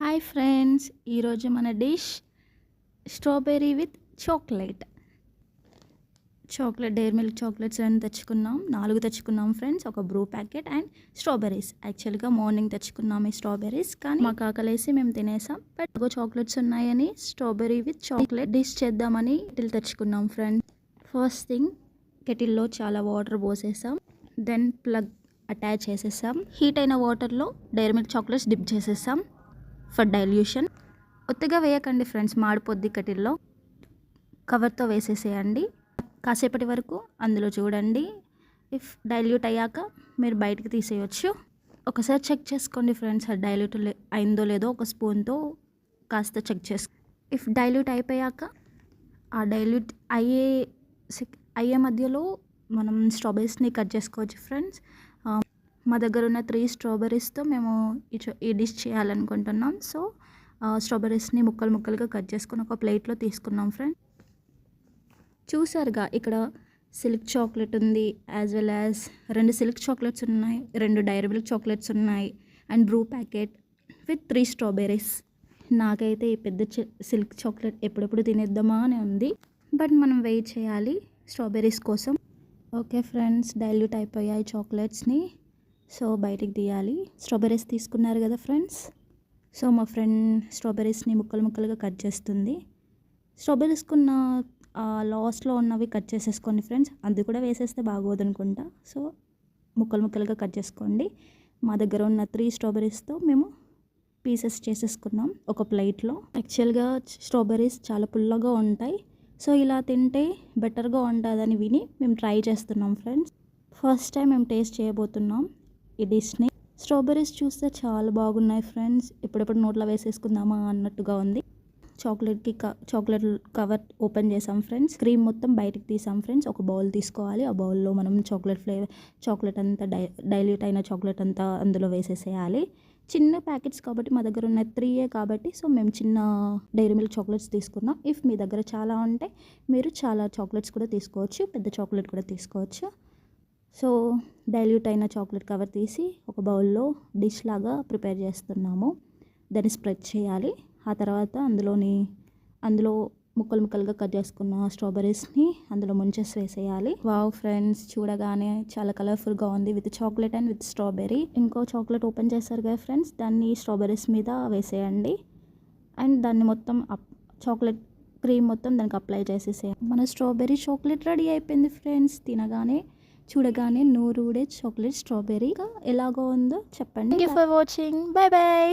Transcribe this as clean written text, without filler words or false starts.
Hi friends, ఈరోజు మన dish strawberry with chocolate. Dairy milk chocolates 2 తెచ్చుకున్నాం, 4 తెచ్చుకున్నాం ఫ్రెండ్స్. ఒక బ్రూ ప్యాకెట్ అండ్ స్ట్రాబెర్రీస్. యాక్చువల్గా మార్నింగ్ తెచ్చుకున్నాం ఈ స్ట్రాబెర్రీస్, కానీ మాకు ఆకలేసి మేము తినేసాం. బట్ చాక్లెట్స్ ఉన్నాయని స్ట్రాబెర్రీ విత్ చాక్లెట్ డిష్ చేద్దామని కెటిల్ తెచ్చుకున్నాం ఫ్రెండ్స్. ఫస్ట్ థింగ్, కెటిల్లో చాలా వాటర్ పోసేసాం. దెన్ ప్లగ్ అటాచ్ చేసేసాం. హీట్ అయిన వాటర్లో డైరీ మిల్క్ చాక్లెట్స్ డిప్ చేసేసాం ఫర్ డైల్యూషన్. ఒత్తిగా వేయకండి ఫ్రెండ్స్, మాడిపోద్ది. కటిల్లో కవర్తో వేసేసేయండి. కాసేపటి వరకు అందులో చూడండి. ఇఫ్ డైల్యూట్ అయ్యాక మీరు బయటికి తీసేయచ్చు. ఒకసారి చెక్ చేసుకోండి ఫ్రెండ్స్, అది డైల్యూట్ అయిందో లేదో ఒక స్పూన్తో కాస్త చెక్ చేసుకో. ఇఫ్ డైల్యూట్ అయిపోయాక ఆ డైల్యూట్ అయ్యే మధ్యలో మనం స్ట్రాబెర్రీస్ని కట్ చేసుకోవచ్చు ఫ్రెండ్స్. మా దగ్గర ఉన్న 3 స్ట్రాబెర్రీస్తో మేము ఈ డిష్ చేయాలనుకుంటున్నాం. సో స్ట్రాబెర్రీస్ని ముక్కలుగా కట్ చేసుకొని ఒక ప్లేట్లో తీసుకున్నాం ఫ్రెండ్. చూసారుగా, ఇక్కడ సిల్క్ చాక్లెట్ ఉంది, as well as 2 silk chocolates ఉన్నాయి, 2 డైరీ మిల్క్ చాక్లెట్స్ ఉన్నాయి, and Bru packet with 3 strawberries. నాకైతే ఈ పెద్ద సిల్క్ చాక్లెట్ ఎప్పుడెప్పుడు తినేద్దామా అని ఉంది, బట్ మనం వెయిట్ చేయాలి స్ట్రాబెర్రీస్ కోసం. ఓకే ఫ్రెండ్స్, డైల్యూట్ అయిపోయాయి చాక్లెట్స్ని. సో బయటికి తీయాలి. స్ట్రాబెర్రీస్ తీసుకున్నారు కదా ఫ్రెండ్స్. సో మా ఫ్రెండ్ స్ట్రాబెర్రీస్ని ముక్కలుగా కట్ చేస్తుంది. స్ట్రాబెర్రీస్కున్న లాస్ట్లో ఉన్నవి కట్ చేసేసుకోండి ఫ్రెండ్స్. అది కూడా వేసేస్తే బాగోదు అనుకుంటా. సో ముక్కలుగా కట్ చేసుకోండి. మా దగ్గర ఉన్న 3 స్ట్రాబెర్రీస్తో మేము పీసెస్ చేసేసుకున్నాం ఒక ప్లేట్లో. యాక్చువల్గా స్ట్రాబెర్రీస్ చాలా పుల్లగా ఉంటాయి. సో ఇలా తింటే బెటర్గా ఉంటుందని విని మేము ట్రై చేస్తున్నాం ఫ్రెండ్స్. ఫస్ట్ టైం మేము టేస్ట్ చేయబోతున్నాం ఈ డిష్ని. స్ట్రాబెర్రీస్ చూస్తే చాలా బాగున్నాయి ఫ్రెండ్స్. ఎప్పుడెప్పుడు నోట్లో వేసేసుకుందామా అన్నట్టుగా ఉంది. చాక్లెట్ కవర్ ఓపెన్ చేసాం ఫ్రెండ్స్. క్రీమ్ మొత్తం బయటికి తీసాం ఫ్రెండ్స్. ఒక బౌల్ తీసుకోవాలి. ఆ బౌల్లో మనం చాక్లెట్ అంతా డైల్యూట్ అయిన చాక్లెట్ అంతా అందులో వేసేసేయాలి. చిన్న ప్యాకెట్స్ కాబట్టి మా దగ్గర ఉన్న 3 కాబట్టి సో మేము చిన్న డైరీ మిల్క్ చాక్లెట్స్ తీసుకున్నాం. ఇఫ్ మీ దగ్గర చాలా ఉంటే మీరు చాలా చాక్లెట్స్ కూడా తీసుకోవచ్చు, పెద్ద చాక్లెట్ కూడా తీసుకోవచ్చు. సో డైల్యూట్ అయిన చాక్లెట్ కవర్ తీసి ఒక బౌల్లో డిష్ లాగా ప్రిపేర్ చేస్తున్నాము. దాన్ని స్ప్రెడ్ చేయాలి. ఆ తర్వాత అందులో ముక్కలుగా కట్ చేసుకున్న స్ట్రాబెర్రీస్ని అందులో ముంచేసి వేసేయాలి. వావ్ ఫ్రెండ్స్, చూడగానే చాలా కలర్ఫుల్గా ఉంది with chocolate and with strawberry. ఇంకో చాక్లెట్ ఓపెన్ చేస్తారు కదా ఫ్రెండ్స్, దాన్ని స్ట్రాబెర్రీస్ మీద వేసేయండి. అండ్ దాన్ని మొత్తం చాక్లెట్ క్రీమ్ మొత్తం దానికి అప్లై చేసేసేయండి. మన స్ట్రాబెర్రీ చాక్లెట్ రెడీ అయిపోయింది ఫ్రెండ్స్. చూడగానే నోరూడే చాక్లెట్ స్ట్రాబెర్రీ ఎలాగో ఉందో చెప్పండి. Thank you for watching. By by.